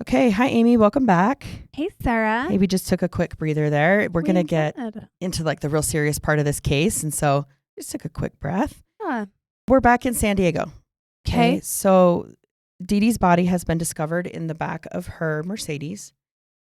Okay. Hi, Amy. Welcome back. Hey, Sarah. Hey, we just took a quick breather there. We're going to get into like the real serious part of this case. And so just took a quick breath. Yeah. We're back in San Diego. Okay. So Deede's body has been discovered in the back of her Mercedes,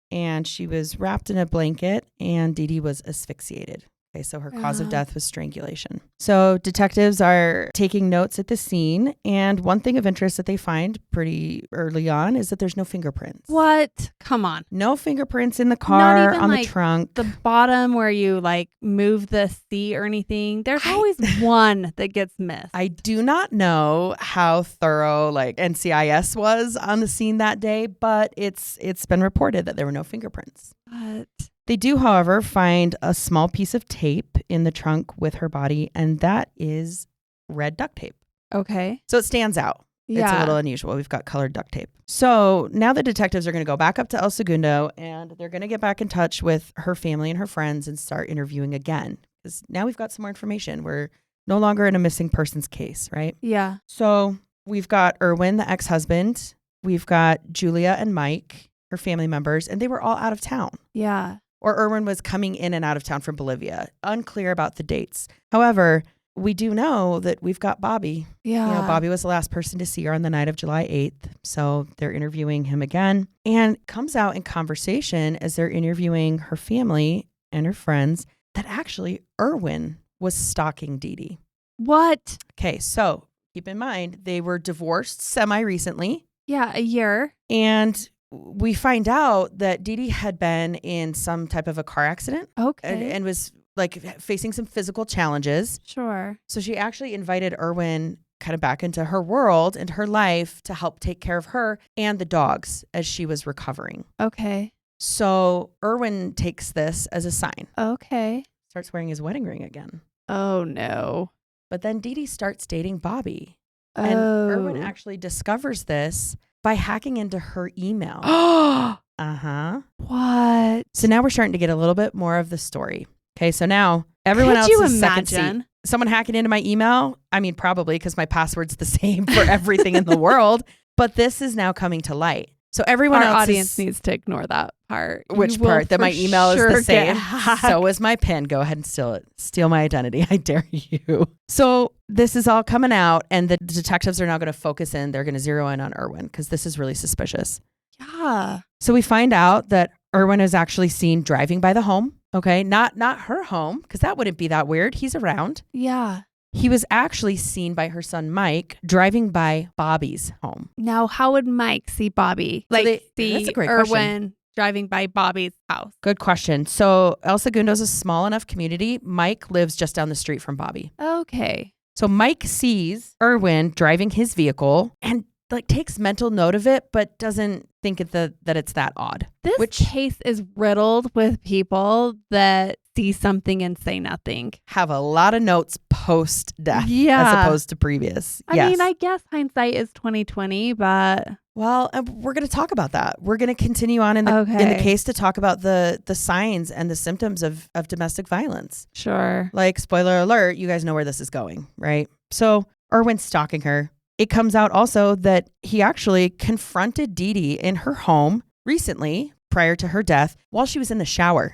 and she was wrapped in a blanket, and Deede was asphyxiated. Okay, so her cause of death was strangulation. So detectives are taking notes at the scene, and one thing of interest that they find pretty early on is that there's no fingerprints. What? Come on. No fingerprints in the car, Not even on like the trunk. The bottom where you like move the seat or anything. There's always one that gets missed. I do not know how thorough like NCIS was on the scene that day, but it's been reported that there were no fingerprints. What? They do, however, find a small piece of tape in the trunk with her body, and that is red duct tape. Okay. So it stands out. Yeah. It's a little unusual. We've got colored duct tape. So now the detectives are going to go back up to El Segundo, and they're going to get back in touch with her family and her friends and start interviewing again. Because now we've got some more information. We're no longer in a missing persons case, right? Yeah. So we've got Erwin, the ex-husband. We've got Julia and Mike, her family members, and they were all out of town. Yeah. Or Erwin was coming in and out of town from Bolivia. Unclear about the dates. However, we do know that we've got Bobby. Yeah. You know, Bobby was the last person to see her on the night of July 8th. So they're interviewing him again. And comes out in conversation as they're interviewing her family and her friends that actually Erwin was stalking Deede. What? Okay, so keep in mind, they were divorced semi-recently. Yeah, a year. And we find out that Deede had been in some type of a car accident. Okay. And was like facing some physical challenges. Sure. So she actually invited Erwin kind of back into her world and her life to help take care of her and the dogs as she was recovering. Okay. So Erwin takes this as a sign. Okay. Starts wearing his wedding ring again. Oh, no. But then Deede starts dating Bobby. And Erwin actually discovers this by hacking into her email. Uh-huh. What? So now we're starting to get a little bit more of the story. Okay, so now everyone else is second seat. Someone hacking into my email? I mean, probably because my password's the same for everything in the world. But this is now coming to light. So everyone else audience needs to ignore that part. Which part? That my email is the same. So is my PIN. Go ahead and steal it. Steal my identity. I dare you. So this is all coming out, and the detectives are now going to focus in. They're going to zero in on Erwin because this is really suspicious. Yeah. So we find out that Erwin is actually seen driving by the home. Okay, not her home, because that wouldn't be that weird. He's around. Yeah. He was actually seen by her son Mike driving by Bobby's home. Now, how would Mike see Bobby? Like that's a great Erwin question. Driving by Bobby's house. Good question. So El Segundo is a small enough community. Mike lives just down the street from Bobby. Okay. So Mike sees Erwin driving his vehicle and like takes mental note of it, but doesn't think that it's that odd. This case is riddled with people that see something and say nothing. Have a lot of notes post-death as opposed to previous. I mean, I guess hindsight is 20/20, but... Well, we're going to talk about that. We're going to continue on in the case to talk about the signs and the symptoms of domestic violence. Sure. Like, spoiler alert, you guys know where this is going, right? So Erwin's stalking her. It comes out also that he actually confronted Deede in her home recently, prior to her death, while she was in the shower.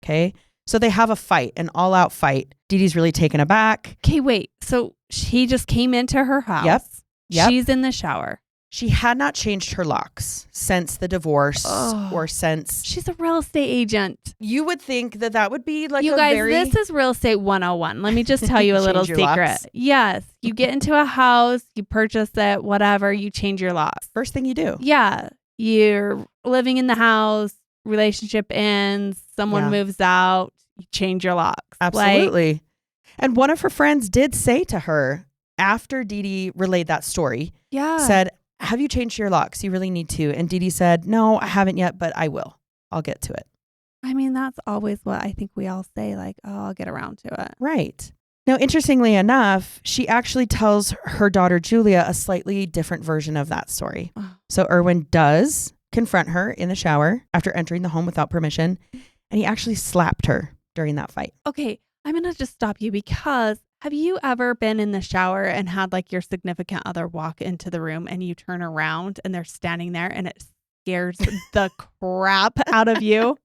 Okay. So they have a fight, an all-out fight. Deede's really taken aback. Okay, wait. So he just came into her house. Yep. She's in the shower. She had not changed her locks since the divorce or since... She's a real estate agent. You would think that would be like you guys, this is real estate 101. Let me just tell you a little secret. Locks. Yes. You get into a house, you purchase it, whatever, you change your locks. First thing you do. Yeah. You're living in the house, relationship ends, someone moves out, you change your locks. Absolutely. And one of her friends did say to her after Deede relayed that story, said, have you changed your locks? You really need to. And Deede said, no, I haven't yet, but I will. I'll get to it. I mean, that's always what I think we all say, like, oh, I'll get around to it. Right. Now, interestingly enough, she actually tells her daughter, Julia, a slightly different version of that story. So Erwin does confront her in the shower after entering the home without permission, and he actually slapped her during that fight. Okay, I'm going to just stop you because have you ever been in the shower and had like your significant other walk into the room and you turn around and they're standing there and it scares the crap out of you.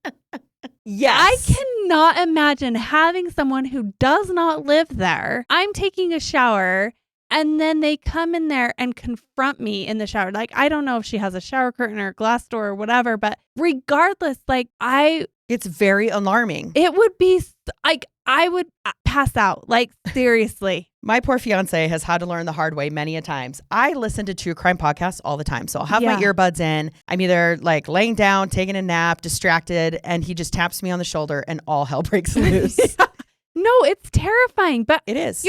Yes. I cannot imagine having someone who does not live there. I'm taking a shower and then they come in there and confront me in the shower. Like, I don't know if she has a shower curtain or a glass door or whatever, but regardless, like it's very alarming. it would be like, I would pass out. Like, seriously. My poor fiance has had to learn the hard way many a times. I listen to true crime podcasts all the time. So I'll have my earbuds in. I'm either like laying down, taking a nap, distracted, and he just taps me on the shoulder and all hell breaks loose. No, it's terrifying, but it is.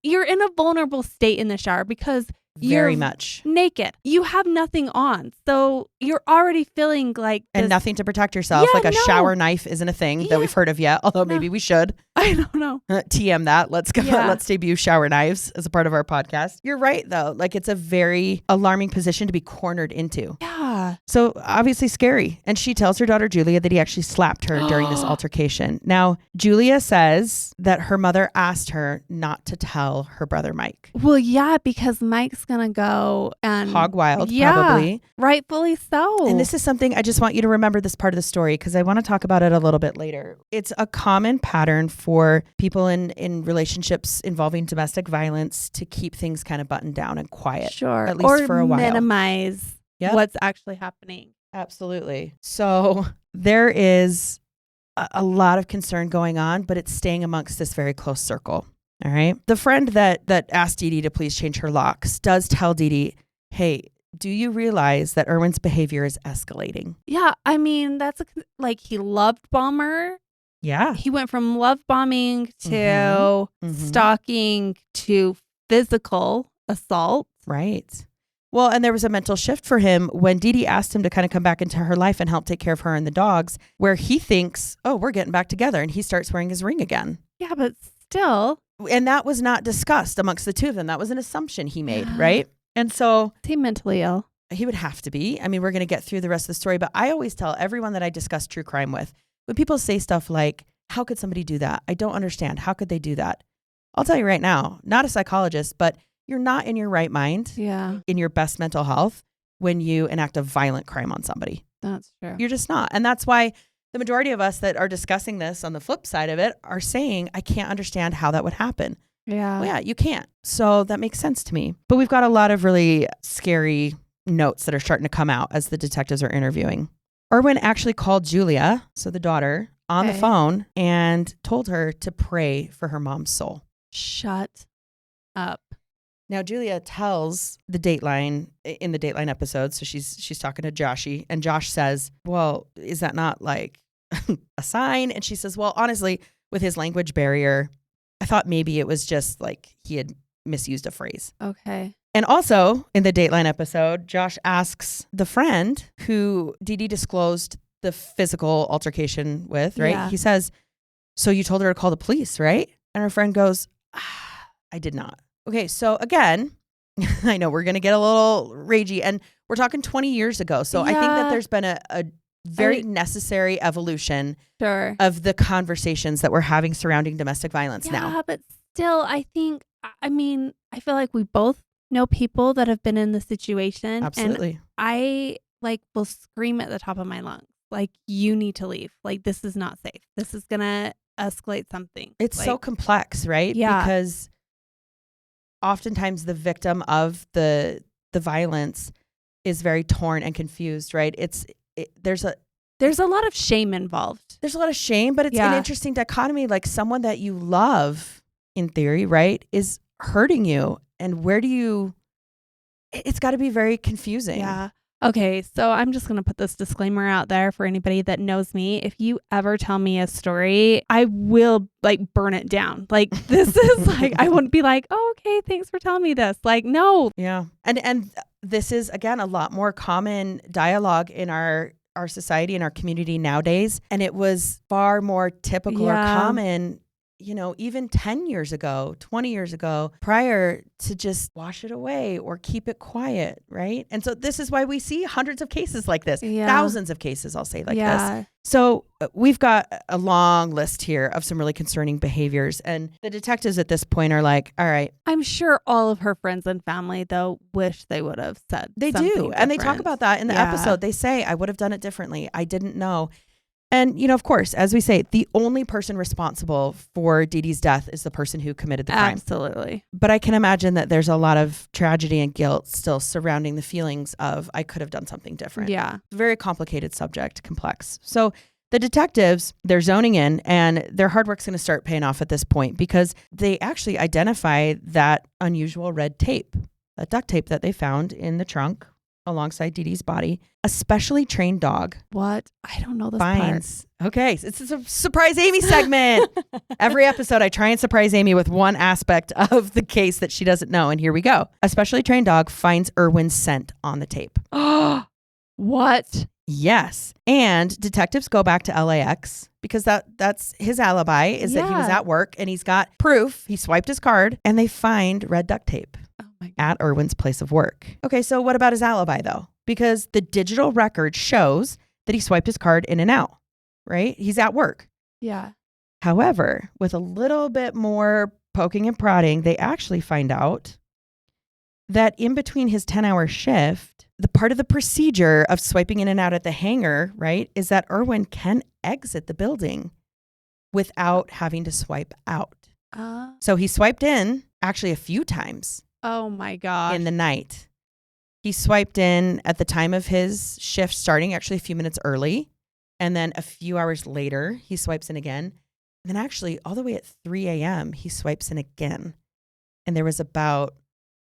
You're in a vulnerable state in the shower because very you're much naked. You have nothing on. So you're already feeling like and nothing to protect yourself. Yeah, like a shower knife isn't a thing that we've heard of yet, although maybe we should. I don't know. TM that. Let's go. Yeah. Let's debut shower knives as a part of our podcast. You're right though. Like it's a very alarming position to be cornered into. Yeah. So obviously scary. And she tells her daughter Julia that he actually slapped her during this altercation. Now, Julia says that her mother asked her not to tell her brother Mike. Well, yeah, because Mike's going to go and hog wild, probably. Rightfully so. And this is something I just want you to remember this part of the story because I want to talk about it a little bit later. It's a common pattern for people in relationships involving domestic violence to keep things kind of buttoned down and quiet. Sure. At least for a while. Minimize what's actually happening. Absolutely. So there is a lot of concern going on, but it's staying amongst this very close circle. All right. The friend that asked Deede to please change her locks does tell Deede, hey, do you realize that Erwin's behavior is escalating? Yeah. I mean, that's like he loved bomber. Yeah. He went from love bombing to stalking to physical assault. Right. Well, and there was a mental shift for him when Deede asked him to kind of come back into her life and help take care of her and the dogs, where he thinks, oh, we're getting back together. And he starts wearing his ring again. Yeah, but still. And that was not discussed amongst the two of them. That was an assumption he made, right? And so. Is he mentally ill? He would have to be. I mean, we're going to get through the rest of the story, but I always tell everyone that I discuss true crime with, when people say stuff like, how could somebody do that? I don't understand. How could they do that? I'll tell you right now, not a psychologist, but you're not in your right mind, in your best mental health when you enact a violent crime on somebody. That's true. You're just not. And that's why the majority of us that are discussing this on the flip side of it are saying, I can't understand how that would happen. Yeah. Well, yeah, you can't. So that makes sense to me. But we've got a lot of really scary notes that are starting to come out as the detectives are interviewing. Erwin actually called Julia, so the daughter, on the phone and told her to pray for her mom's soul. Shut up. Now, Julia tells the Dateline in the Dateline episode, so she's talking to Joshy, and Josh says, well, is that not like a sign? And she says, well, honestly, with his language barrier, I thought maybe it was just like he had misused a phrase. Okay. And also in the Dateline episode, Josh asks the friend who Deede disclosed the physical altercation with, right? Yeah. He says, so you told her to call the police, right? And her friend goes, I did not. Okay, so again, I know we're going to get a little ragey, and we're talking 20 years ago. So I think that there's been a very necessary evolution of the conversations that we're having surrounding domestic violence now. Yeah, but still, I feel like we both know people that have been in the situation. Absolutely. And I will scream at the top of my lungs, like, you need to leave. Like, this is not safe. This is going to escalate something. It's so complex, right? Yeah. Because oftentimes the victim of the violence is very torn and confused, right? There's a lot of shame involved. There's a lot of shame, but it's an interesting dichotomy. Like someone that you love, in theory, right, is hurting you. And it's got to be very confusing. Yeah. Okay, so I'm just going to put this disclaimer out there for anybody that knows me. If you ever tell me a story, I will burn it down. This is I wouldn't be like, oh, okay, thanks for telling me this. No. Yeah. And this is, again, a lot more common dialogue in our society and our community nowadays. And it was far more typical or common even 10 years ago, 20 years ago, prior to just wash it away or keep it quiet, right? And so this is why we see hundreds of cases like this, thousands of cases, I'll say like this. So we've got a long list here of some really concerning behaviors. And the detectives at this point are like, all right. I'm sure all of her friends and family, though, wish they would have said they something do. different. And they talk about that in the episode. They say, I would have done it differently. I didn't know. And, of course, as we say, the only person responsible for Deede's death is the person who committed the crime. Absolutely. But I can imagine that there's a lot of tragedy and guilt still surrounding the feelings of, I could have done something different. Yeah. Very complicated subject, complex. So the detectives, they're zoning in, and their hard work's going to start paying off at this point because they actually identify that unusual red tape, that duct tape that they found in the trunk alongside Deede's body. A specially trained dog. What? I don't know this finds. Part. Okay, it's a surprise Amy segment. Every episode, I try and surprise Amy with one aspect of the case that she doesn't know, and here we go. A specially trained dog finds Irwin's scent on the tape. What? Yes. And detectives go back to LAX because that's his alibi is that he was at work and he's got proof. He swiped his card and they find red duct tape at Irwin's place of work. Okay, so what about his alibi though? Because the digital record shows that he swiped his card in and out, right? He's at work. Yeah. However, with a little bit more poking and prodding, they actually find out that in between his 10-hour shift, the part of the procedure of swiping in and out at the hangar, right, is that Irwin can exit the building without having to swipe out. So he swiped in actually a few times. Oh my gosh. In the night. He swiped in at the time of his shift starting, actually a few minutes early. And then a few hours later, he swipes in again. And then actually all the way at 3 a.m., he swipes in again. And there was about,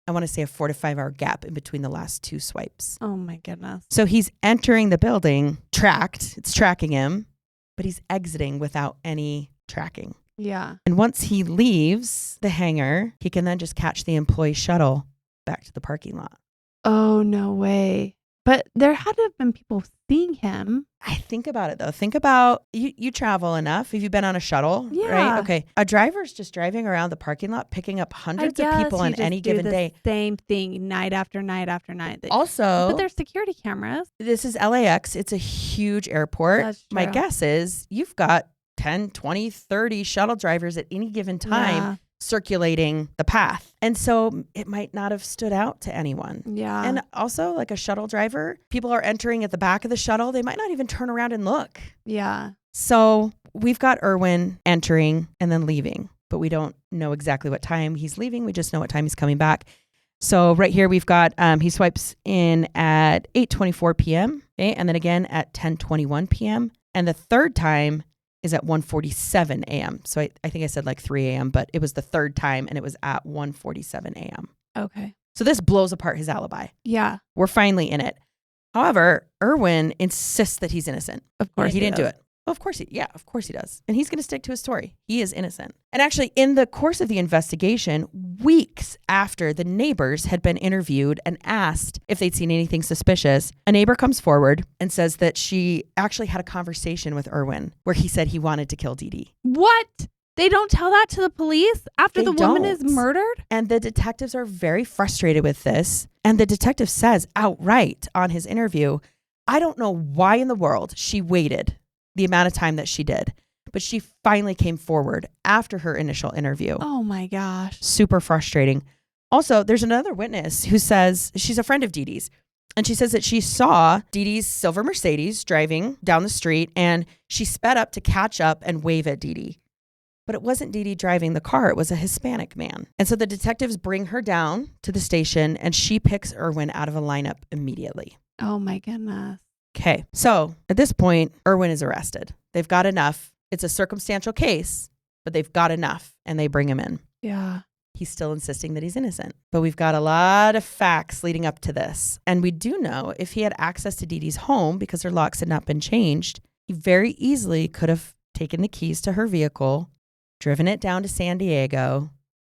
I want to say, a 4 to 5 hour gap in between the last two swipes. Oh my goodness. So he's entering the building tracked. It's tracking him, but he's exiting without any tracking. Yeah. And once he leaves the hangar, he can then just catch the employee shuttle back to the parking lot. Oh, no way. But there had to have been people seeing him. I think about it though. Think about you travel enough. Have you been on a shuttle? Yeah. Right? Okay. A driver's just driving around the parking lot, picking up hundreds of people on any given day. Same thing night after night after night. Also, but there's security cameras. This is LAX. It's a huge airport. That's true. My guess is you've got 10, 20, 30 shuttle drivers at any given time circulating the path. And so it might not have stood out to anyone. Yeah. And also like a shuttle driver, people are entering at the back of the shuttle. They might not even turn around and look. Yeah. So we've got Irwin entering and then leaving, but we don't know exactly what time he's leaving. We just know what time he's coming back. So right here we've got, he swipes in at 8:24 p.m. Okay? And then again at 10:21 p.m. And the third time is at 1:47 a.m. So I think I said like 3 a.m., but it was the third time and it was at 1:47 a.m. Okay. So this blows apart his alibi. Yeah. We're finally in it. However, Irwin insists that he's innocent. Of course he didn't do it. Well, of course he does. And he's going to stick to his story. He is innocent. And actually, in the course of the investigation, weeks after the neighbors had been interviewed and asked if they'd seen anything suspicious, a neighbor comes forward and says that she actually had a conversation with Irwin where he said he wanted to kill Deede. What? They don't tell that to the police after the woman is murdered? And the detectives are very frustrated with this. And the detective says outright on his interview, I don't know why in the world she waited the amount of time that she did, but she finally came forward after her initial interview. Oh my gosh. Super frustrating. Also, there's another witness who says she's a friend of Deede's, and she says that she saw Deede's silver Mercedes driving down the street and she sped up to catch up and wave at Deede. But it wasn't Deede driving the car. It was a Hispanic man. And so the detectives bring her down to the station and she picks Irwin out of a lineup immediately. Oh my goodness. Okay, so at this point, Irwin is arrested. They've got enough. It's a circumstantial case, but they've got enough, and they bring him in. Yeah. He's still insisting that he's innocent. But we've got a lot of facts leading up to this. And we do know if he had access to Deede's home because her locks had not been changed, he very easily could have taken the keys to her vehicle, driven it down to San Diego,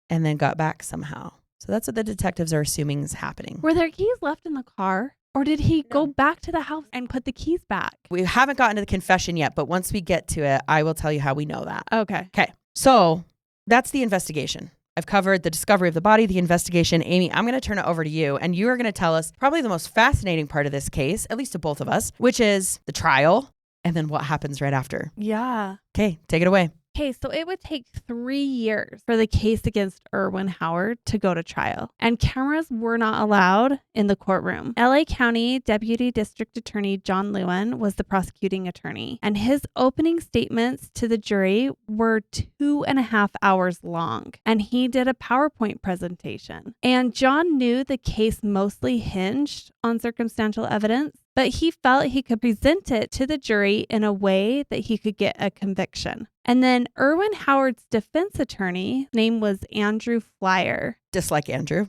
and then got back somehow. So that's what the detectives are assuming is happening. Were there keys left in the car? Or did he go back to the house and put the keys back? We haven't gotten to the confession yet, but once we get to it, I will tell you how we know that. Okay. Okay. So that's the investigation. I've covered the discovery of the body, the investigation. Amy, I'm going to turn it over to you, and you are going to tell us probably the most fascinating part of this case, at least to both of us, which is the trial and then what happens right after. Yeah. Okay, take it away. Okay, so it would take 3 years for the case against Irwin Howard to go to trial, and cameras were not allowed in the courtroom. LA County Deputy District Attorney John Lewin was the prosecuting attorney, and his opening statements to the jury were 2.5 hours long, and he did a PowerPoint presentation. And John knew the case mostly hinged on circumstantial evidence, but he felt he could present it to the jury in a way that he could get a conviction. And then Irwin Howard's defense attorney, name was Andrew Flyer. Dislike Andrew.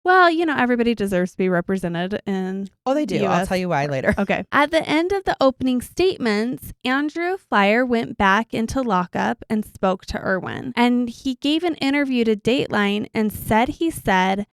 Well, everybody deserves to be represented in Oh, they do. I'll tell you why later. Okay. At the end of the opening statements, Andrew Flyer went back into lockup and spoke to Irwin. And he gave an interview to Dateline and said,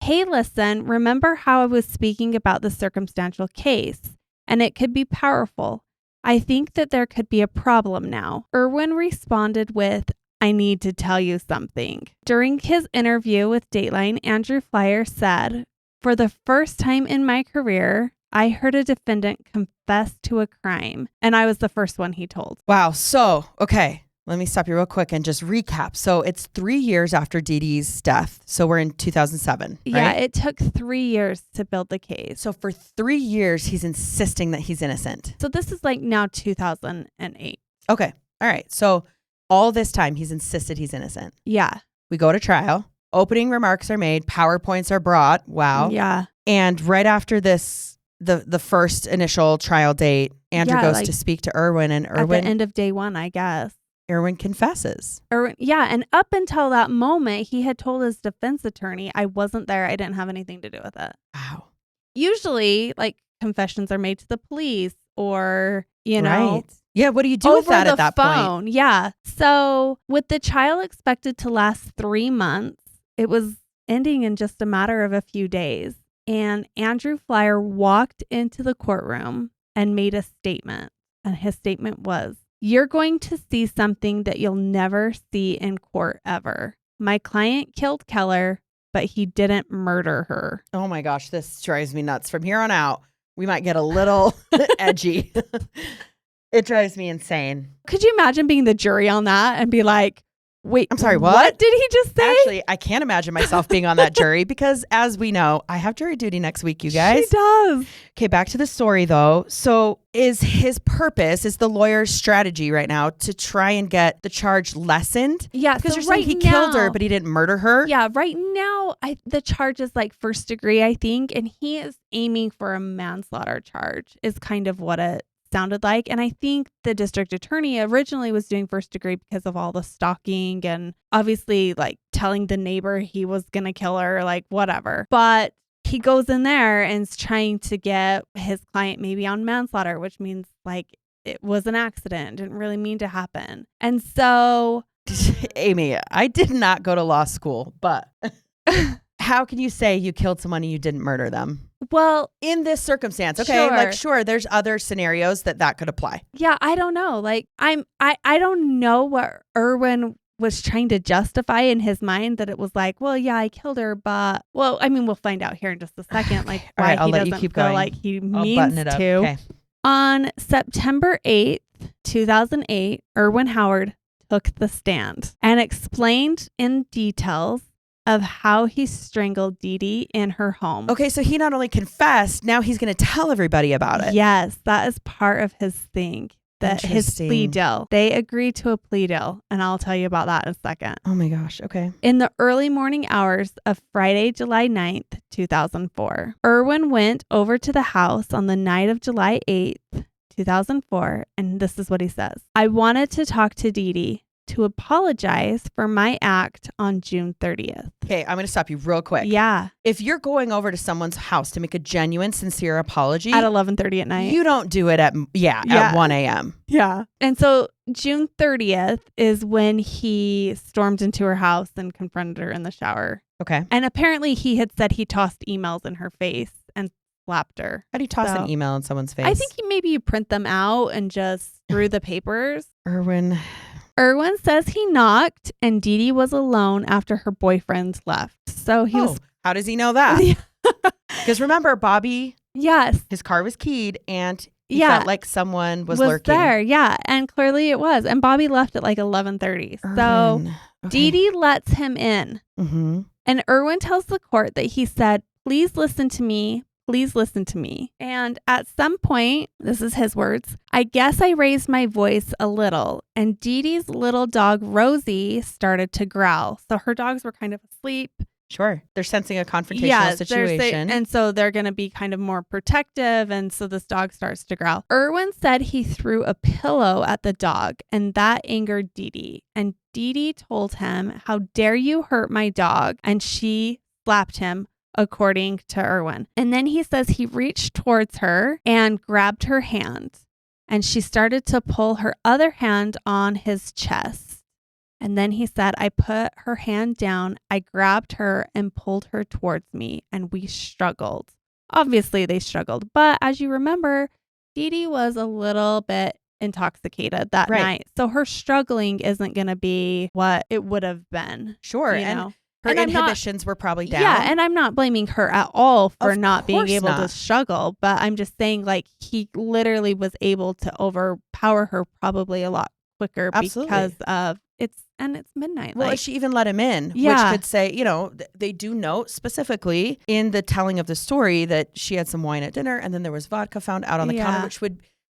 "Hey, listen, remember how I was speaking about the circumstantial case? And it could be powerful. I think that there could be a problem now." Irwin responded with, "I need to tell you something." During his interview with Dateline, Andrew Flyer said, "For the first time in my career, I heard a defendant confess to a crime, and I was the first one he told." Wow. So, okay, let me stop you real quick and just recap. So it's 3 years after Deede's death. So we're in 2007, Yeah, right? it took 3 years to build the case. So for 3 years, he's insisting that he's innocent. So this is like now 2008. Okay. All right. So all this time, he's insisted he's innocent. Yeah. We go to trial. Opening remarks are made. PowerPoints are brought. Wow. Yeah. And right after this, the first initial trial date, Andrew goes like to speak to Irwin, and at the end of day 1, I guess. Irwin confesses. Yeah, and up until that moment, he had told his defense attorney, "I wasn't there. I didn't have anything to do with it." Wow. Usually, like, confessions are made to the police or, Right. Yeah, what do you do over with that the at that phone. point? Yeah. So with the trial expected to last 3 months, it was ending in just a matter of a few days. And Andrew Flyer walked into the courtroom and made a statement. And his statement was, "You're going to see something that you'll never see in court ever. My client killed Keller, but he didn't murder her." Oh my gosh, this drives me nuts. From here on out, we might get a little edgy. It drives me insane. Could you imagine being the jury on that and be like, "Wait, I'm sorry, what? What did he just say?" Actually, I can't imagine myself being on that jury because, as we know, I have jury duty next week, you guys. She does. Okay, back to the story, though. So is the lawyer's strategy right now to try and get the charge lessened? Yeah, Because so you're saying right he now, killed her, but he didn't murder her? Yeah, right now, the charge is like first degree, I think, and he is aiming for a manslaughter charge is kind of what it sounded like. And I think the district attorney originally was doing first degree because of all the stalking and obviously like telling the neighbor he was going to kill her, like whatever. But he goes in there and is trying to get his client maybe on manslaughter, which means like it was an accident, didn't really mean to happen. And so Amy, I did not go to law school, but how can you say you killed someone and you didn't murder them? Well, in this circumstance, okay, sure. like sure, there's other scenarios that could apply. Yeah, I don't know. Like I don't know what Irwin was trying to justify in his mind, that it was like, well, yeah, I killed her, but well, I mean, we'll find out here in just a second, like why right, I'll he let you doesn't keep feel going. like he I'll means button it up. to. Okay. On September 8th, 2008, Irwin Howard took the stand and explained in details of how he strangled Deede in her home. Okay, so he not only confessed, now he's going to tell everybody about it. Yes, that is part of his thing. That his plea deal. They agreed to a plea deal, and I'll tell you about that in a second. Oh my gosh, okay. In the early morning hours of Friday, July 9th, 2004, Irwin went over to the house on the night of July 8th, 2004, and this is what he says. "I wanted to talk to Deede to apologize for my act on June 30th. Okay, I'm going to stop you real quick. Yeah. If you're going over to someone's house to make a genuine, sincere apology At 11:30 at night. You don't do it at 1 a.m. Yeah. And so June 30th is when he stormed into her house and confronted her in the shower. Okay. And apparently he had said he tossed emails in her face and slapped her. How do you toss an email in someome's face? I think maybe you print them out and just threw the papers. Irwin, Erwin says he knocked and Deede was alone after her boyfriend left. So he was. How does he know that? Because remember, Bobby, Yes. his car was keyed and he felt like someone was lurking. There. Yeah. And clearly it was. And Bobby left at like 11:30. So Deede lets him in. Mm-hmm. And Erwin tells the court that he said, "Please listen to me. Please listen to me." And at some point, this is his words, "I guess I raised my voice a little and Deedee's little dog, Rosie, started to growl." So her dogs were kind of asleep. Sure. They're sensing a confrontational situation. And so they're going to be kind of more protective. And so this dog starts to growl. Erwin said he threw a pillow at the dog and that angered Deede. And Deede told him, "How dare you hurt my dog?" And she slapped him, according to Erwin. And then he says he reached towards her and grabbed her hand. And she started to pull her other hand on his chest. And then he said, "I put her hand down, I grabbed her and pulled her towards me, and we struggled." Obviously, they struggled. But as you remember, Deede was a little bit intoxicated that night. So her struggling isn't going to be what it would have been. Sure. You know? Her inhibitions were probably down. Yeah, and I'm not blaming her at all for not being able to struggle. But I'm just saying, like, he literally was able to overpower her probably a lot quicker because of it's midnight. Well, she even let him in, which could say, they do note specifically in the telling of the story that she had some wine at dinner and then there was vodka found out on the counter,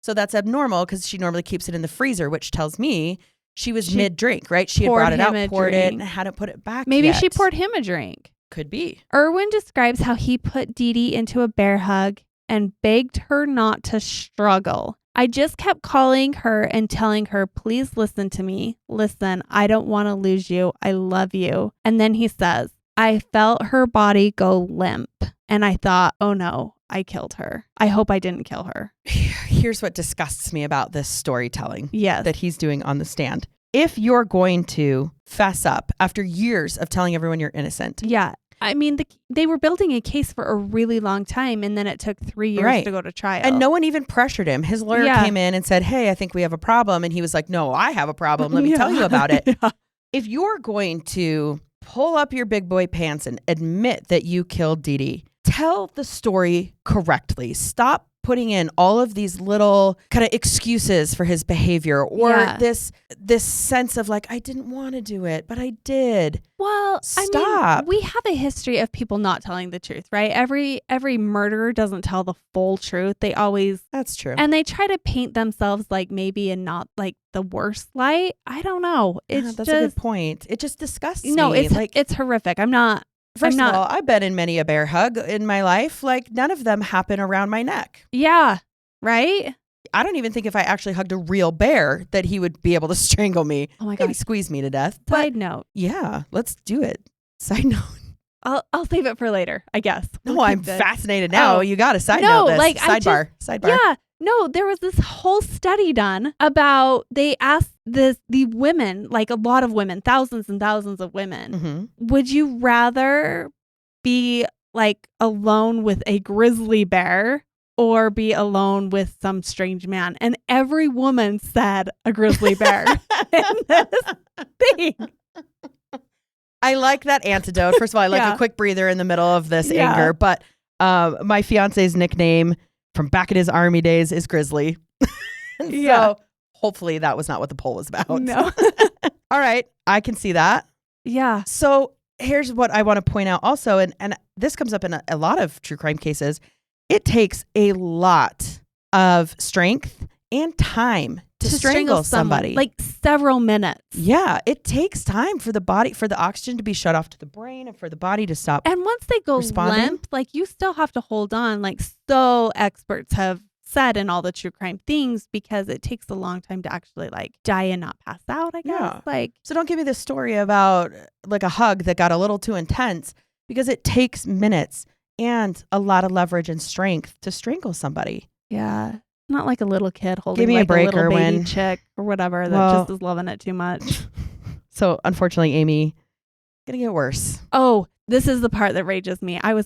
so that's abnormal because she normally keeps it in the freezer, which tells me she was mid-drink, right? She had brought it out, poured it, and hadn't put it back Maybe yet. she poured him a drink. Could be. Erwin describes how he put Deede into a bear hug and begged her not to struggle. "I just kept calling her and telling her, 'Please listen to me. Listen, I don't want to lose you. I love you.'" And then he says, "I felt her body go limp and I thought, oh no, I killed her. I hope I didn't kill her." Here's what disgusts me about this storytelling that he's doing on the stand. If you're going to fess up after years of telling everyone you're innocent. Yeah. I mean, they were building a case for a really long time, and then it took 3 years to go to trial. And no one even pressured him. His lawyer came in and said, "Hey, I think we have a problem." And he was like, "No, I have a problem. Let me tell you about it." If you're going to pull up your big boy pants and admit that you killed Deede, tell the story correctly. Stop putting in all of these little kind of excuses for his behavior or this sense of like, I didn't want to do it, but I did. Well, stop. I mean, we have a history of people not telling the truth, right? Every murderer doesn't tell the full truth. They always. That's true. And they try to paint themselves like maybe in not like the worst light. I don't know. It's that's a good point. It just disgusts me. No, it's horrific. I'm not. First of all, I've been in many a bear hug in my life. Like, none of them happen around my neck. Yeah. Right? I don't even think if I actually hugged a real bear that he would be able to strangle me. Oh my God. Maybe squeeze me to death. Side note. Yeah, let's do it. Side note. I'll save it for later, I guess. I'm fascinated now. You got a side note this. Like Sidebar. Yeah. No, there was this whole study done about, they asked the women, like a lot of women, thousands and thousands of women, would you rather be like alone with a grizzly bear or be alone with some strange man? And every woman said a grizzly bear in this thing. I like that antidote. First of all, I like a quick breather in the middle of this anger, but my fiance's nickname from back in his army days is Grizzly. So hopefully that was not what the poll was about. No. All right. I can see that. Yeah. So here's what I want to point out also. And this comes up in a lot of true crime cases. It takes a lot of strength and time to strangle somebody. Like several minutes. Yeah. It takes time for the body, for the oxygen to be shut off to the brain and for the body to stop. And once they go limp, like you still have to hold on. Like so experts have said in all the true crime things, because it takes a long time to actually like die and not pass out, I guess. Yeah. Like, so don't give me this story about like a hug that got a little too intense, because it takes minutes and a lot of leverage and strength to strangle somebody. Yeah. Not like a little kid holding Give me like a break, little baby Erwin. chick or whatever that just is loving it too much. So unfortunately, Amy, gonna get worse. Oh, this is the part that rages me. I was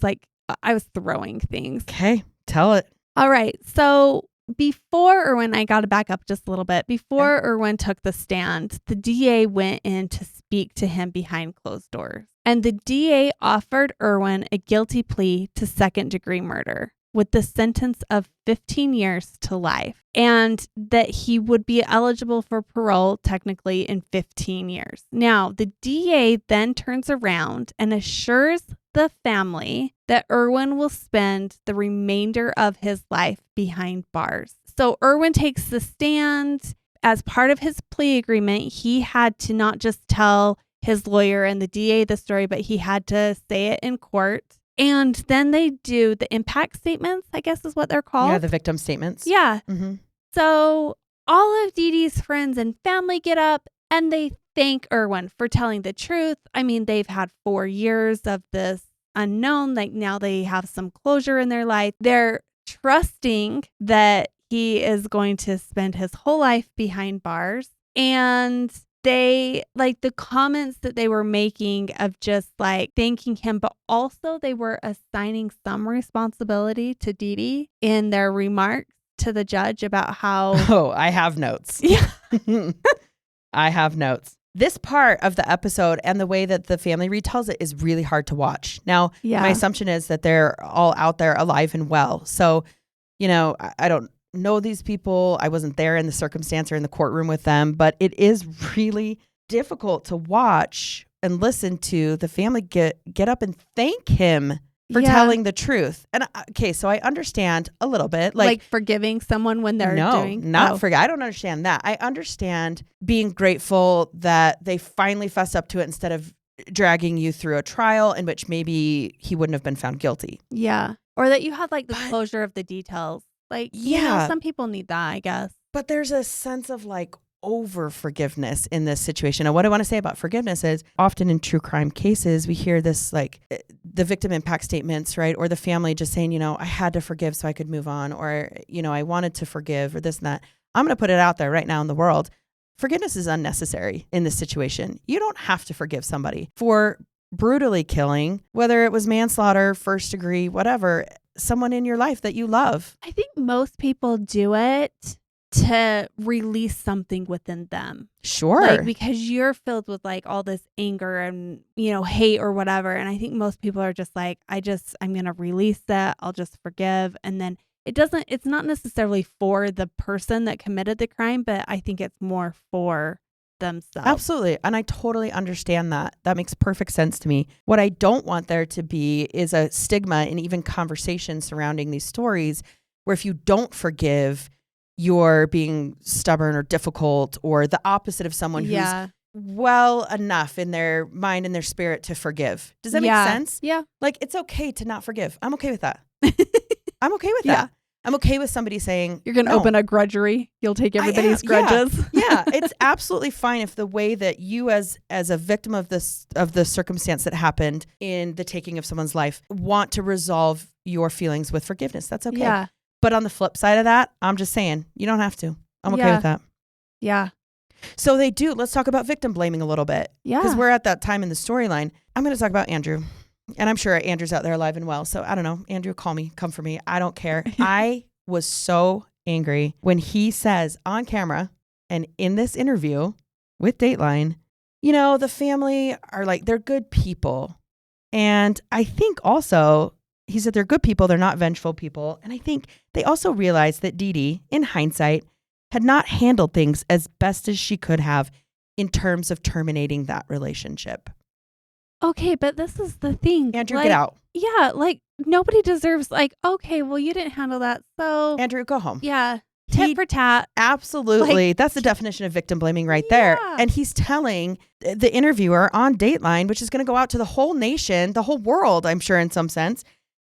throwing things. Okay, tell it. All right. So before Irwin, I got to back up just a little bit. Before Irwin took the stand, the DA went in to speak to him behind closed doors. And the DA offered Irwin a guilty plea to second-degree murder with the sentence of 15 years to life, and that he would be eligible for parole technically in 15 years. Now, the DA then turns around and assures the family that Irwin will spend the remainder of his life behind bars. So Irwin takes the stand. As part of his plea agreement, he had to not just tell his lawyer and the DA the story, but he had to say it in court. And then they do the impact statements, I guess is what they're called. Yeah, the victim statements. Yeah. Mm-hmm. So all of Deedee's friends and family get up and they thank Irwin for telling the truth. I mean, they've had 4 years of this unknown. Like now they have some closure in their life. They're trusting that he is going to spend his whole life behind bars. And they like the comments that they were making of just like thanking him, but also they were assigning some responsibility to Deede in their remarks to the judge about how. Oh, I have notes. Yeah. I have notes. This part of the episode and the way that the family retells it is really hard to watch. Now, my assumption is that they're all out there alive and well. So, you know, I don't know these people. I wasn't there in the circumstance or in the courtroom with them, but it is really difficult to watch and listen to the family get up and thank him for telling the truth. And okay, so I understand a little bit, like forgiving someone when they're doing. Not forget. I don't understand that. I understand being grateful that they finally fessed up to it instead of dragging you through a trial in which maybe he wouldn't have been found guilty. Yeah, or that you had like the closure of the details. Like, you know, some people need that, I guess. But there's a sense of like over forgiveness in this situation. And what I want to say about forgiveness is often in true crime cases, we hear this like the victim impact statements, right? Or the family just saying, you know, I had to forgive so I could move on, or, you know, I wanted to forgive, or this and that. I'm going to put it out there right now in the world. Forgiveness is unnecessary in this situation. You don't have to forgive somebody for brutally killing, whether it was manslaughter, first degree, whatever, someone in your life that you love. I think most people do it to release something within them. Sure. Like, because you're filled with like all this anger and, you know, hate or whatever. And I think most people are just like, I'm going to release that. I'll just forgive. And then it's not necessarily for the person that committed the crime, but I think it's more for themselves. Absolutely. And I totally understand that. That makes perfect sense to me. What I don't want there to be is a stigma and even conversation surrounding these stories where if you don't forgive, you're being stubborn or difficult or the opposite of someone who's well enough in their mind and their spirit to forgive. Does that make sense? Yeah. Like, it's okay to not forgive. I'm okay with that. I'm okay with that. I'm okay with somebody saying you're going to open a grudgery. You'll take everybody's grudges. Yeah, it's absolutely fine if the way that you as a victim of the circumstance that happened in the taking of someone's life want to resolve your feelings with forgiveness. That's okay. Yeah. But on the flip side of that, I'm just saying you don't have to. I'm okay with that. Yeah. So they do. Let's talk about victim blaming a little bit. Yeah. Because we're at that time in the storyline. I'm going to talk about Andrew. And I'm sure Andrew's out there alive and well. So I don't know. Andrew, call me. Come for me. I don't care. I was so angry when he says on camera and in this interview with Dateline, you know, the family are like, they're good people. And I think also he said they're good people. They're not vengeful people. And I think they also realized that Deede, in hindsight, had not handled things as best as she could have in terms of terminating that relationship. Okay, but this is the thing. Andrew, get out. Yeah, like nobody deserves okay, well, you didn't handle that. So Andrew, go home. Yeah. Tit for tat. Absolutely. That's the definition of victim blaming right there. And he's telling the interviewer on Dateline, which is going to go out to the whole nation, the whole world, I'm sure in some sense.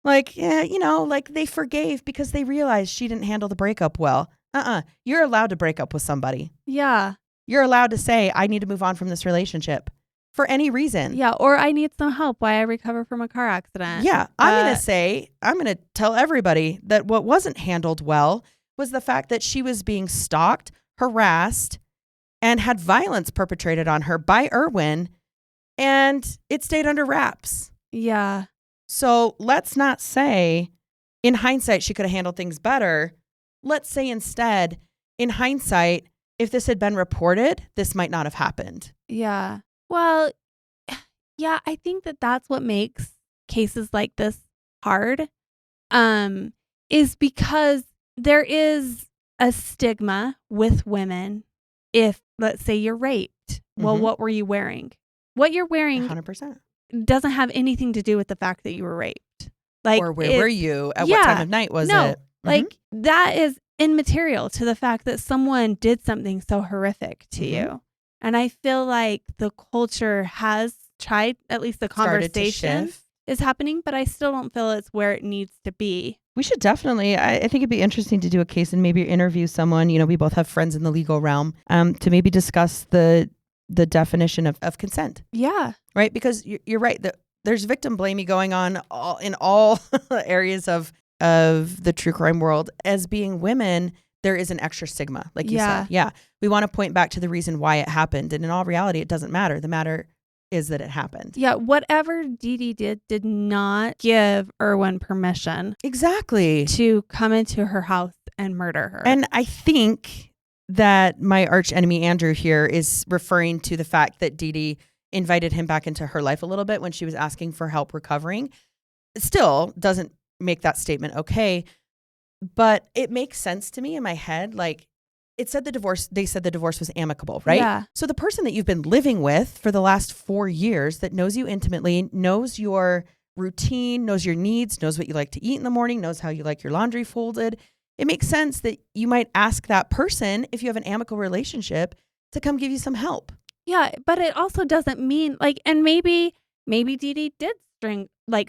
Like, yeah, you know, like they forgave because they realized she didn't handle the breakup well. You're allowed to break up with somebody. Yeah. You're allowed to say, I need to move on from this relationship for any reason. Yeah. Or I need some help while I recover from a car accident. Yeah. I'm going to tell everybody that what wasn't handled well was the fact that she was being stalked, harassed, and had violence perpetrated on her by Irwin, and it stayed under wraps. Yeah. So let's not say, in hindsight, she could have handled things better. let's say instead, in hindsight, if this had been reported, this might not have happened. Yeah. Well, yeah, I think that that's what makes cases like this hard, is because there is a stigma with women. If, let's say, you're raped, well, Mhm. what were you wearing? What you're wearing 100%. doesn't have anything to do with the fact that you were raped. Like, Or where were you? At what time yeah, of night was no, it? like that is immaterial to the fact that someone did something so horrific to you. And I feel like the culture has tried, at least the Started to conversation shift. is happening, but I still don't feel it's where it needs to be. We should definitely, I think it'd be interesting to do a case and maybe interview someone, we both have friends in the legal realm, to maybe discuss the definition of consent. Yeah. Right? Because you're right. There's victim blaming going on in all areas of the true crime world. As being women, there is an extra stigma, like you said. Yeah. We want to point back to the reason why it happened. And in all reality, it doesn't matter. The matter is that it happened. Yeah. Whatever Deede did not give Erwin permission Exactly to come into her house and murder her. And I think that my arch enemy, Andrew, here is referring to the fact that Deede invited him back into her life a little bit when she was asking for help recovering. It still doesn't make that statement okay, but it makes sense to me in my head. Like, they said the divorce was amicable, right? Yeah. So the person that you've been living with for the last 4 years, that knows you intimately, knows your routine, knows your needs, knows what you like to eat in the morning, knows how you like your laundry folded, it makes sense that you might ask that person, if you have an amicable relationship, to come give you some help. Yeah, but it also doesn't mean and maybe Deede did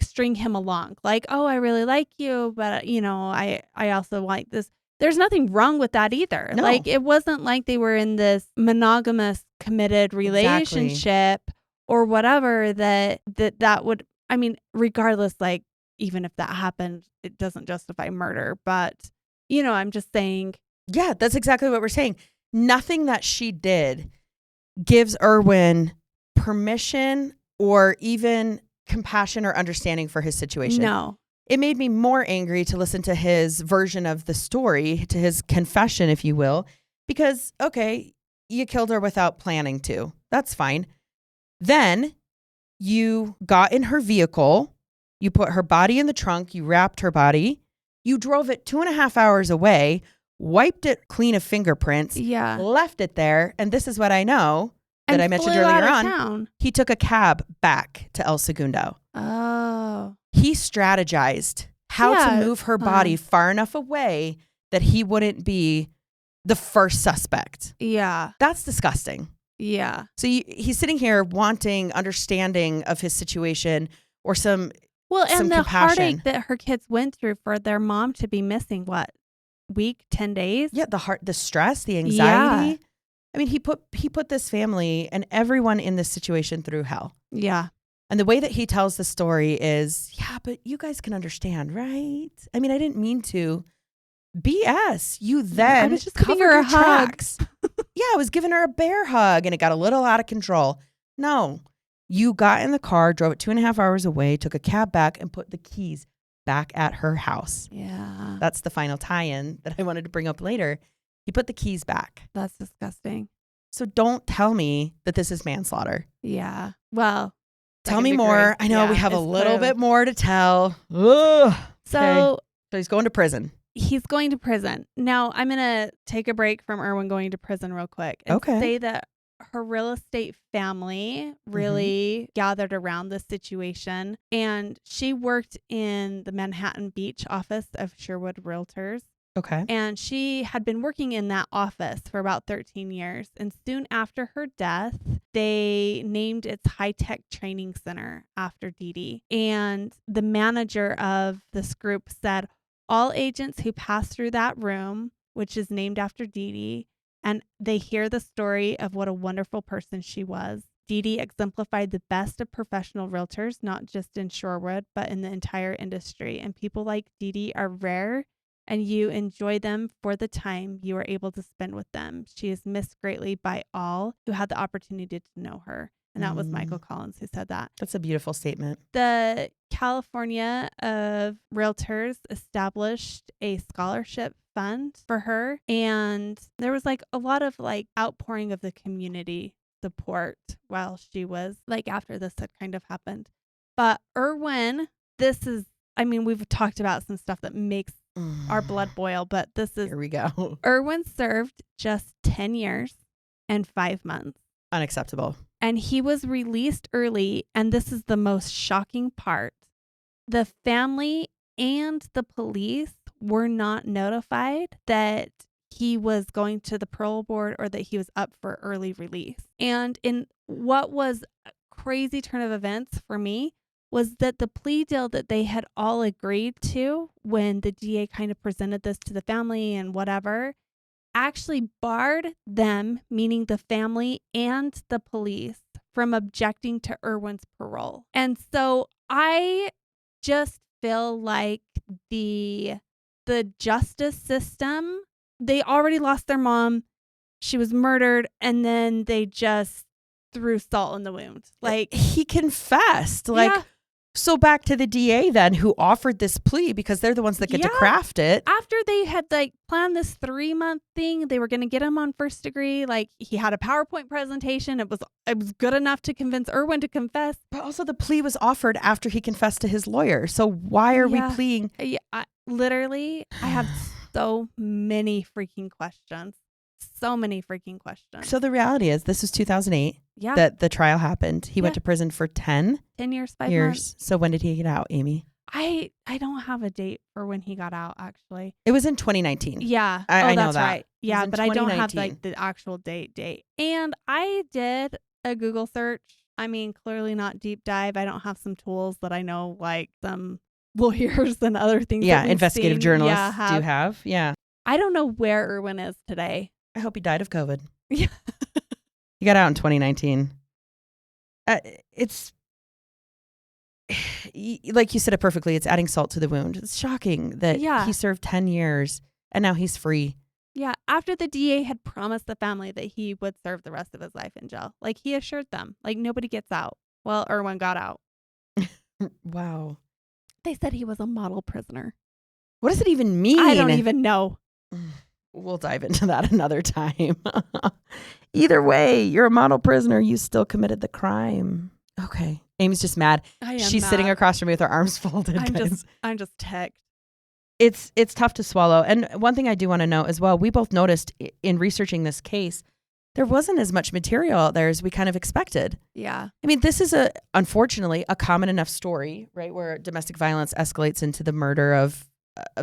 string him along. Like, oh, I really like you, but I also like this. There's nothing wrong with that either. No. Like, it wasn't like they were in this monogamous, committed relationship or whatever that would, regardless, like, even if that happened, it doesn't justify murder. But, I'm just saying. Yeah, that's exactly what we're saying. Nothing that she did gives Erwin permission or even compassion or understanding for his situation. No. It made me more angry to listen to his version of the story, to his confession, if you will, because, okay, you killed her without planning to. That's fine. Then you got in her vehicle, you put her body in the trunk, you wrapped her body, you drove it 2.5 hours away, wiped it clean of fingerprints, left it there, and this is what I know that I mentioned earlier on. Town. He took a cab back to El Segundo. Oh. He strategized how to move her body far enough away that he wouldn't be the first suspect. Yeah. That's disgusting. Yeah. So he's sitting here wanting understanding of his situation or some and the compassion. Heartache that her kids went through for their mom to be missing, what, week, 10 days? Yeah, the stress, the anxiety. Yeah. I mean, he put this family and everyone in this situation through hell. Yeah. And the way that he tells the story is, yeah, but you guys can understand, right? I mean, I didn't mean to. BS. You then I was just giving her a hug. Yeah, I was giving her a bear hug and it got a little out of control. No, you got in the car, drove it 2.5 hours away, took a cab back and put the keys back at her house. Yeah. That's the final tie-in that I wanted to bring up later. He put the keys back. That's disgusting. So don't tell me that this is manslaughter. Yeah. Well, tell me more. I know we have a little bit more to tell. Ugh. So he's going to prison. He's going to prison. Now, I'm going to take a break from Erwin going to prison real quick and say that her real estate family really gathered around this situation. And she worked in the Manhattan Beach office of Sherwood Realtors. Okay. And she had been working in that office for about 13 years. And soon after her death, they named its high-tech training center after Deede. And the manager of this group said, all agents who pass through that room, which is named after Deede, and they hear the story of what a wonderful person she was. Deede exemplified the best of professional realtors, not just in Shorewood, but in the entire industry. And people like Deede are rare, and you enjoy them for the time you are able to spend with them. She is missed greatly by all who had the opportunity to know her. And that was Michael Collins who said that. That's a beautiful statement. The California of Realtors established a scholarship fund for her. And there was like a lot of like outpouring of the community support while she was like after this had kind of happened. But Irwin, we've talked about some stuff that makes our blood boil, but Here we go. Irwin served just 10 years and 5 months. Unacceptable. And he was released early. And this is the most shocking part. The family and the police were not notified that he was going to the parole board or that he was up for early release. And in what was a crazy turn of events for me was that the plea deal that they had all agreed to when the DA kind of presented this to the family and whatever actually barred them, meaning the family and the police, from objecting to Irwin's parole. And so I just feel like the justice system, they already lost their mom. She was murdered, and then they just threw salt in the wound. Like, he confessed. Like, yeah. So back to the DA then, who offered this plea because they're the ones that get to craft it. After they had like planned this 3-month thing, they were going to get him on first degree. Like, he had a PowerPoint presentation. It was good enough to convince Irwin to confess. But also the plea was offered after he confessed to his lawyer. So why are we pleading? Yeah, I have so many freaking questions. So many freaking questions. So the reality is, this was 2008 Yeah. that the trial happened. He went to prison for 10 years, 5 years. months. So when did he get out, Amy? I don't have a date for when he got out, actually. It was in 2019. Yeah. I know that's that. right. Yeah, in but I don't have 2019. like the actual date. And I did a Google search. I mean, clearly not deep dive. I don't have some tools that I know, like some lawyers and other things. Yeah, that we've investigative seen, journalists do have. Yeah. I don't know where Irwin is today. I hope he died of COVID. Yeah. He got out in 2019. It's like you said it perfectly. It's adding salt to the wound. It's shocking that he served 10 years and now he's free. Yeah. After the DA had promised the family that he would serve the rest of his life in jail. Like, he assured them, like, nobody gets out. Well, Irwin got out. Wow. They said he was a model prisoner. What does it even mean? I don't even know. We'll dive into that another time. Either way, you're a model prisoner. You still committed the crime. Okay. Amy's just mad. She's sitting across from me with her arms folded. I'm just ticked. It's tough to swallow. And one thing I do want to note as well, we both noticed in researching this case, there wasn't as much material out there as we kind of expected. Yeah. I mean, this is unfortunately a common enough story, right? Where domestic violence escalates into the murder of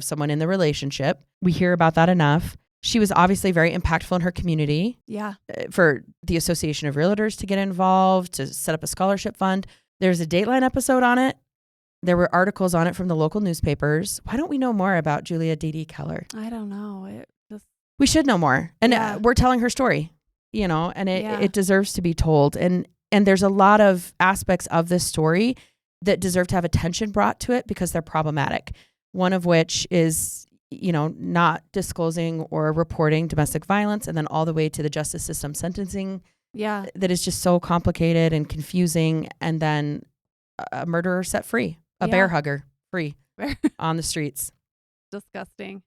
someone in the relationship. We hear about that enough. She was obviously very impactful in her community. Yeah. For the Association of Realtors to get involved, to set up a scholarship fund. There's a Dateline episode on it. There were articles on it from the local newspapers. Why don't we know more about Julia Deede Keller? I don't know. We should know more. And we're telling her story, and it deserves to be told. And there's a lot of aspects of this story that deserve to have attention brought to it because they're problematic. One of which is, not disclosing or reporting domestic violence, and then all the way to the justice system sentencing. Yeah. That is just so complicated and confusing. And then a murderer set free, a bear hugger free on the streets. Disgusting.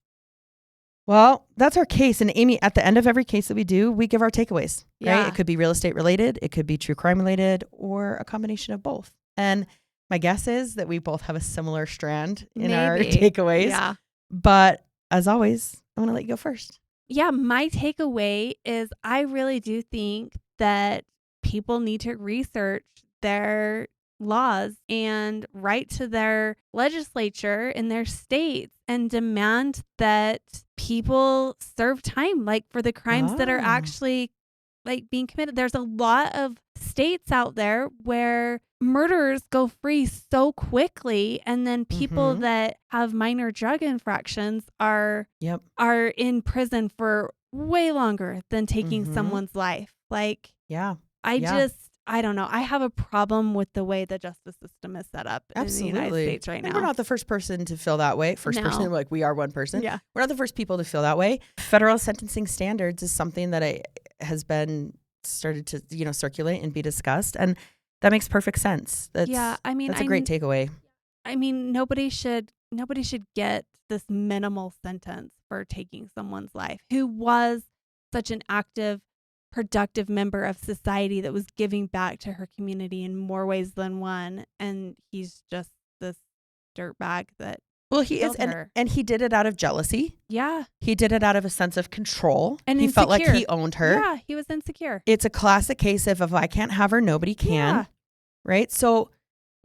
Well, that's our case. And Amy, at the end of every case that we do, we give our takeaways, right? It could be real estate related. It could be true crime related, or a combination of both. And my guess is that we both have a similar strand in our takeaways. Yeah. But as always, I'm going to let you go first. Yeah. My takeaway is I really do think that people need to research their laws and write to their legislature in their states and demand that people serve time, like, for the crimes that are actually like being committed. There's a lot of states out there where murderers go free so quickly, and then people that have minor drug infractions are in prison for way longer than taking someone's life. Like, I don't know. I have a problem with the way the justice system is set up in the United States right now. We're not the first person to feel that way. Person, like, we are one person. Yeah. We're not the first people to feel that way. Federal sentencing standards is something that has been started to, circulate and be discussed. And that makes perfect sense. That's a great takeaway. I mean, nobody should get this minimal sentence for taking someone's life who was such an active, productive member of society that was giving back to her community in more ways than one. And he's just this dirtbag that he is, and he did it out of jealousy. Yeah. He did it out of a sense of control. And he insecure. felt like he owned her. Yeah, he was insecure. It's a classic case of if I can't have her, nobody can. Yeah. Right? So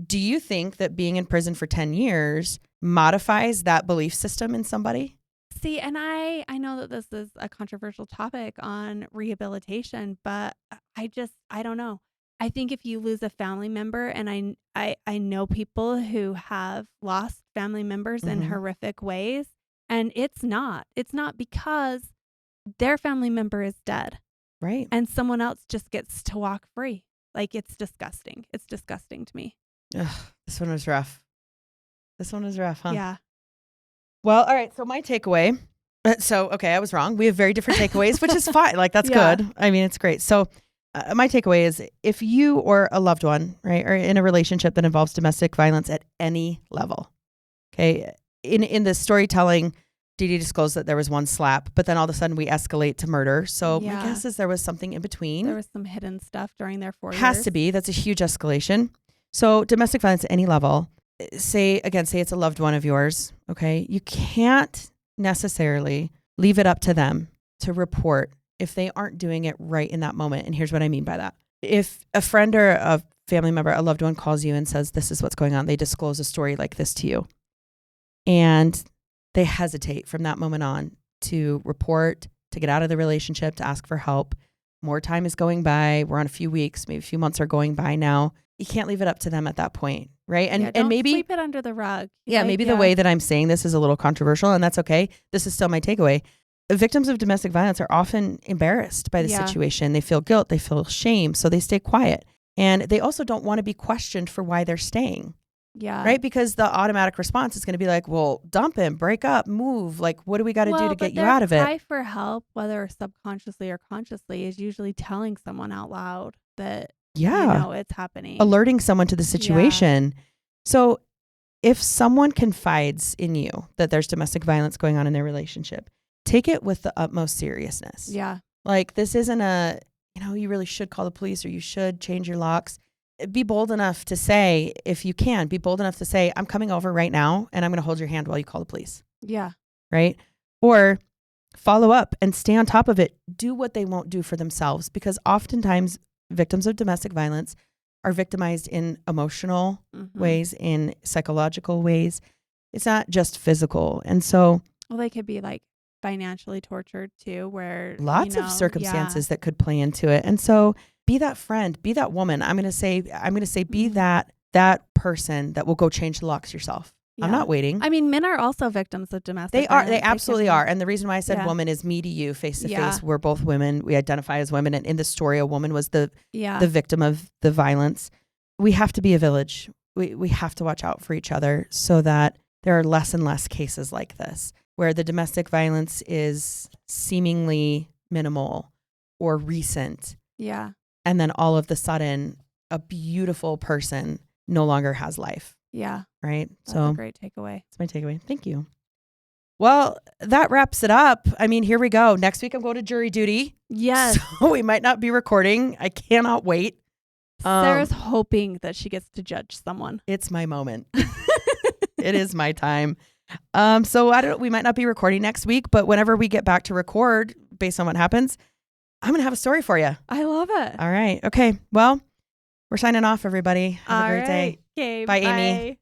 do you think that being in prison for 10 years modifies that belief system in somebody? See, and I know that this is a controversial topic on rehabilitation, but I don't know. I think if you lose a family member, and I know people who have lost family members in horrific ways, and it's not because their family member is dead. Right. And someone else just gets to walk free. Like, it's disgusting. It's disgusting to me. Ugh, this one was rough. Huh? Yeah. Well, all right. So my takeaway. I was wrong. We have very different takeaways, which is fine. Like, that's good. I mean, it's great. So my takeaway is if you or a loved one, right, are in a relationship that involves domestic violence at any level, okay, in the storytelling, Deede disclosed that there was one slap, but then all of a sudden we escalate to murder. So my guess is there was something in between. There was some hidden stuff during their 4 years. Has to be. That's a huge escalation. So domestic violence at any level, say it's a loved one of yours, okay? You can't necessarily leave it up to them to report if they aren't doing it right in that moment. And here's what I mean by that. If a friend or a family member, a loved one calls you and says, this is what's going on, they disclose a story like this to you, and they hesitate from that moment on to report, to get out of the relationship, to ask for help. More time is going by. We're on a few weeks, maybe a few months are going by now. You can't leave it up to them at that point, right? And maybe sweep it under the rug. Yeah, maybe the way that I'm saying this is a little controversial, and that's okay. This is still my takeaway. Victims of domestic violence are often embarrassed by the situation. They feel guilt, they feel shame, so they stay quiet. And they also don't want to be questioned for why they're staying. Yeah. Right? Because the automatic response is going to be like, well, dump him, break up, move. Like, what do we got to do to get you out of it? Cry for help, whether subconsciously or consciously, is usually telling someone out loud that, it's happening. Alerting someone to the situation. Yeah. So if someone confides in you that there's domestic violence going on in their relationship, take it with the utmost seriousness. Yeah. Like, this isn't you really should call the police or you should change your locks. Be bold enough to say, if you can, I'm coming over right now and I'm going to hold your hand while you call the police. Yeah. Right. Or follow up and stay on top of it. Do what they won't do for themselves, because oftentimes victims of domestic violence are victimized in emotional ways, in psychological ways. It's not just physical. And so, well, they could be like financially tortured too, where lots of circumstances that could play into it. And so be that friend, be that woman. I'm going to say, be that person that will go change the locks yourself. Yeah. I'm not waiting. I mean, men are also victims of domestic violence. They absolutely are. And the reason why I said woman is me to you, face to face. We're both women. We identify as women. And in the story, a woman was the victim of the violence. We have to be a village. We have to watch out for each other so that there are less and less cases like this, where the domestic violence is seemingly minimal or recent. Yeah. And then all of the sudden, a beautiful person no longer has life. Yeah. Right. That's a great takeaway. That's my takeaway. Thank you. Well, that wraps it up. I mean, here we go. Next week, I'm going to jury duty. Yes. So we might not be recording. I cannot wait. Sarah's hoping that she gets to judge someone. It's my moment. It is my time. So we might not be recording next week, but whenever we get back to record, based on what happens, I'm going to have a story for you. I love it. All right. Okay. Well, we're signing off, everybody. Have a great day. Okay, bye, Amy.